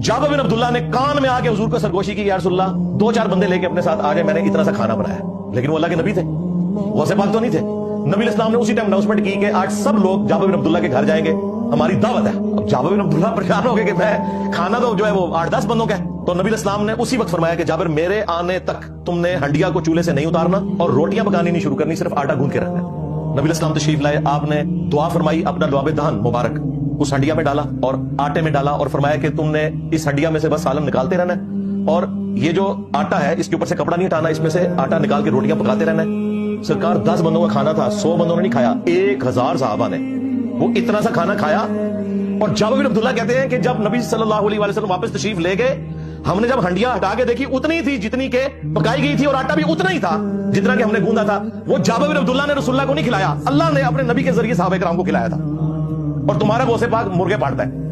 जाबिर बिन अब्दुल्ला ने कान में आके हुजूर को सरगोशी की, या रसूलल्लाह 2-4 बंदे लेके अपने साथ आ जाए, मैंने इतना सा खाना बनाया। लेकिन वो अल्लाह के नबी थे, गौसे पाक तो नहीं थे। नबी इस्लाम ने उसी टाइम अनाउंसमेंट की कि आज सब लोग जाबिर बिन अब्दुल्ला के घर जाएंगे, हमारी दावत है। अब जाबिर बिन अब्दुल्ला परेशान हो गए कि मैं खाना तो जो है वो 8-10 बंदों का है। तो नबी इस्लाम ने उसी वक्त फरमाया कि जाबिर, मेरे आने तक तुमने हंडिया को चूल्हे से नहीं उतारना और रोटियां पकानी नहीं शुरू करनी, सिर्फ आटा गूंद के रखना है। नबी इस्लाम तशरीफ लाए, आपने दुआ फरमाई, अपना लुआब दहन मुबारक उस हंडिया में डाला और आटे में डाला और फरमाया कि तुमने इस हंडिया में से बस सालन निकालते रहना है, और ये जो आटा है इसके ऊपर से कपड़ा नहीं हटाना, इसमें से आटा निकाल के रोटियां पकाते रहना है। सरकार 10 बंदों का खाना था, 100 बंदों ने नहीं खाया, 1000 सहाबा ने वो इतना सा खाना खाया। और जाबिर बिन अब्दुल्ला कहते हैं कि जब नबी सल्लल्लाहु अलैहि वसल्लम वापस तशरीफ ले गए, हमने जब हंडिया हटा के देखी उतनी थी जितनी के पकाई गई थी, और आटा भी उतना ही था जितना कि हमने गूंदा था। वो जाबिर बिन अब्दुल्ला ने रसूलुल्लाह को नहीं खिलाया, अल्लाह ने अपने नबी के जरिए सहाबा किराम को खिलाया था। और तुम्हारा गौसे पाक मुर्गे पाड़ता है।